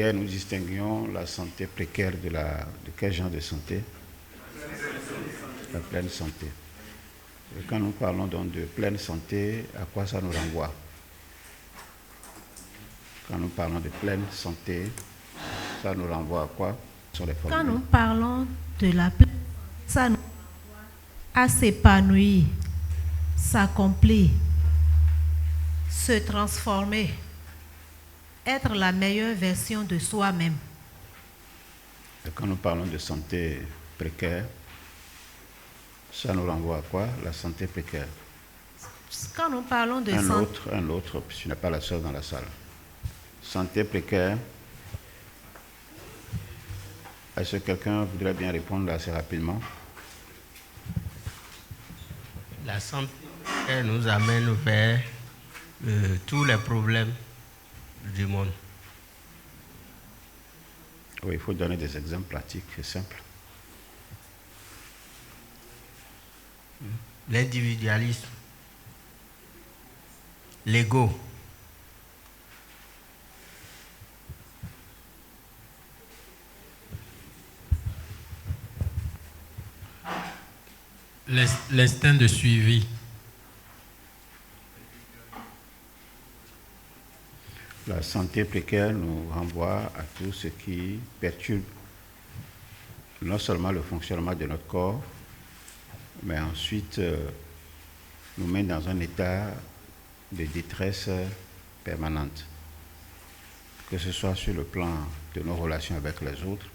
précaire, nous distinguions la santé précaire de quel genre de santé? La pleine santé. Et quand nous parlons donc de pleine santé, à quoi ça nous renvoie? Quand nous parlons de pleine santé, ça nous renvoie à quoi? Quand nous parlons de la pleine santé, ça nous renvoie à s'épanouir, s'accomplir, se transformer, être la meilleure version de soi-même. Et quand nous parlons de santé précaire, ça nous renvoie à quoi? La santé précaire. Quand nous parlons de santé... Un autre, puisque tu n'es pas la seule dans la salle. Santé précaire. Est-ce que quelqu'un voudrait bien répondre assez rapidement? La santé nous amène vers tous les problèmes du monde. Oui, il faut donner des exemples pratiques et simples. L'individualisme, l'ego, l'instinct de suivi. La santé précaire nous renvoie à tout ce qui perturbe non seulement le fonctionnement de notre corps, mais ensuite nous met dans un état de détresse permanente, que ce soit sur le plan de nos relations avec les autres,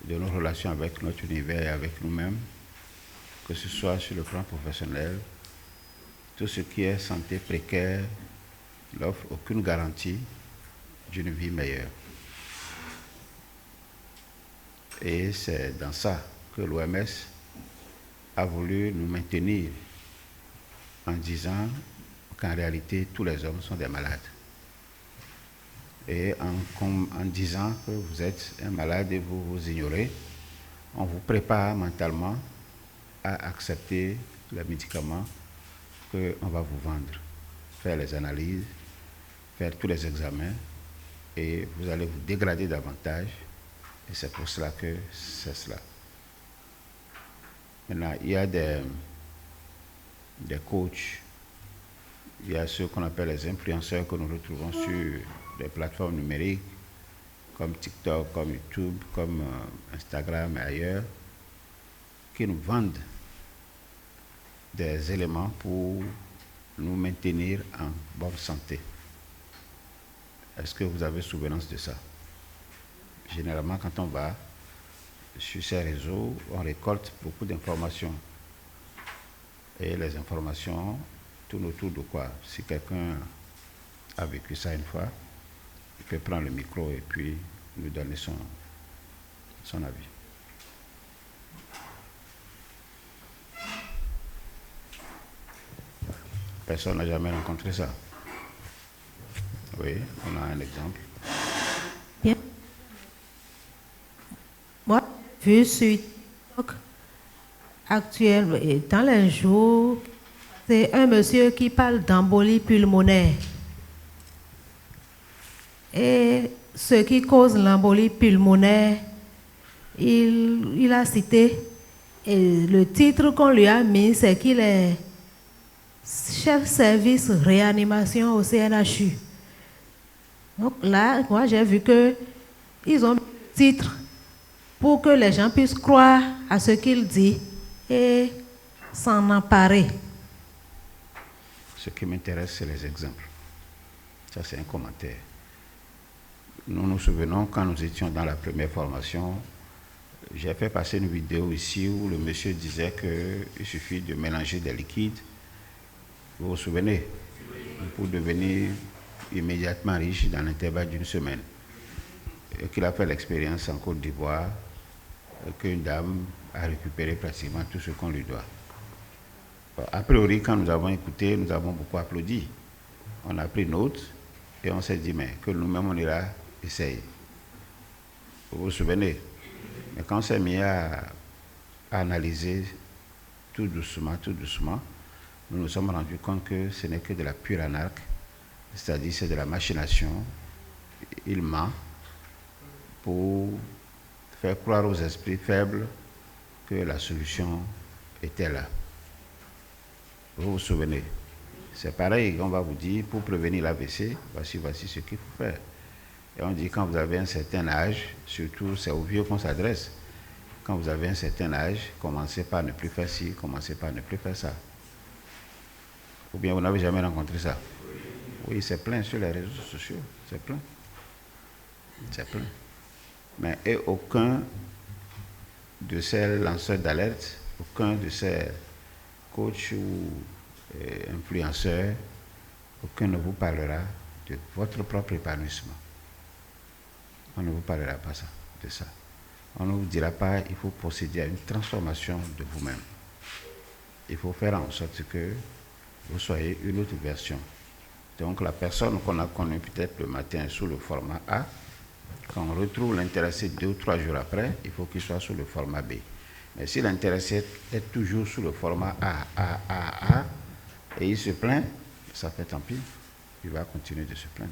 de nos relations avec notre univers et avec nous-mêmes, que ce soit sur le plan professionnel. Tout ce qui est santé précaire n'offre aucune garantie d'une vie meilleure. Et c'est dans ça que l'OMS a voulu nous maintenir en disant qu'en réalité, tous les hommes sont des malades. Et en disant que vous êtes un malade et vous vous ignorez, on vous prépare mentalement à accepter les médicaments qu'on va vous vendre, faire les analyses, faire tous les examens, et vous allez vous dégrader davantage, et c'est pour cela que c'est cela. Maintenant, il y a des coachs, il y a ceux qu'on appelle les influenceurs que nous retrouvons sur des plateformes numériques, comme TikTok, comme YouTube, comme Instagram et ailleurs, qui nous vendent des éléments pour nous maintenir en bonne santé. Est-ce que vous avez souvenance de ça? Généralement, quand on va sur ces réseaux, on récolte beaucoup d'informations. Et les informations tournent autour de quoi? Si quelqu'un a vécu ça une fois, il peut prendre le micro et puis nous donner son avis. Personne n'a jamais rencontré ça. Oui, on a un exemple. Bien. Moi, vu sur TikTok actuel, dans les jours, c'est un monsieur qui parle d'embolie pulmonaire. Et ce qui cause l'embolie pulmonaire, il a cité, et le titre qu'on lui a mis, c'est qu'il est chef service réanimation au CNHU. Donc là, moi j'ai vu qu'ils ont mis le titre pour que les gens puissent croire à ce qu'il dit et s'en emparer. Ce qui m'intéresse, c'est les exemples. Ça, c'est un commentaire. Nous nous souvenons, quand nous étions dans la première formation, j'ai fait passer une vidéo ici où le monsieur disait qu'il suffit de mélanger des liquides. Vous vous souvenez? Pour devenir immédiatement riche dans l'intervalle d'une semaine. Et qu'il a fait l'expérience en Côte d'Ivoire, qu'une dame a récupéré pratiquement tout ce qu'on lui doit. A priori, quand nous avons écouté, nous avons beaucoup applaudi. On a pris note et on s'est dit, mais que nous-mêmes on ira essayer. Vous vous souvenez? Mais quand on s'est mis à analyser tout doucement, nous nous sommes rendus compte que ce n'est que de la pure anarque, c'est-à-dire c'est de la machination, il ment, pour faire croire aux esprits faibles que la solution était là. Vous vous souvenez? C'est pareil, on va vous dire, pour prévenir l'AVC, voici ce qu'il faut faire. Et on dit quand vous avez un certain âge, surtout c'est aux vieux qu'on s'adresse, quand vous avez un certain âge, commencez par ne plus faire ci, commencez par ne plus faire ça. Ou bien vous n'avez jamais rencontré ça? Oui, c'est plein sur les réseaux sociaux, c'est plein. C'est plein. Mais aucun de ces lanceurs d'alerte, aucun de ces coachs ou influenceurs, aucun ne vous parlera de votre propre épanouissement. On ne vous parlera pas de ça. On ne vous dira pas il faut procéder à une transformation de vous-même. Il faut faire en sorte que vous soyez une autre version. Donc la personne qu'on a connue peut-être le matin sous le format A, quand on retrouve l'intéressé 2 ou 3 jours après, il faut qu'il soit sous le format B. Mais si l'intéressé est toujours sous le format A, et il se plaint, ça fait tant pis, il va continuer de se plaindre.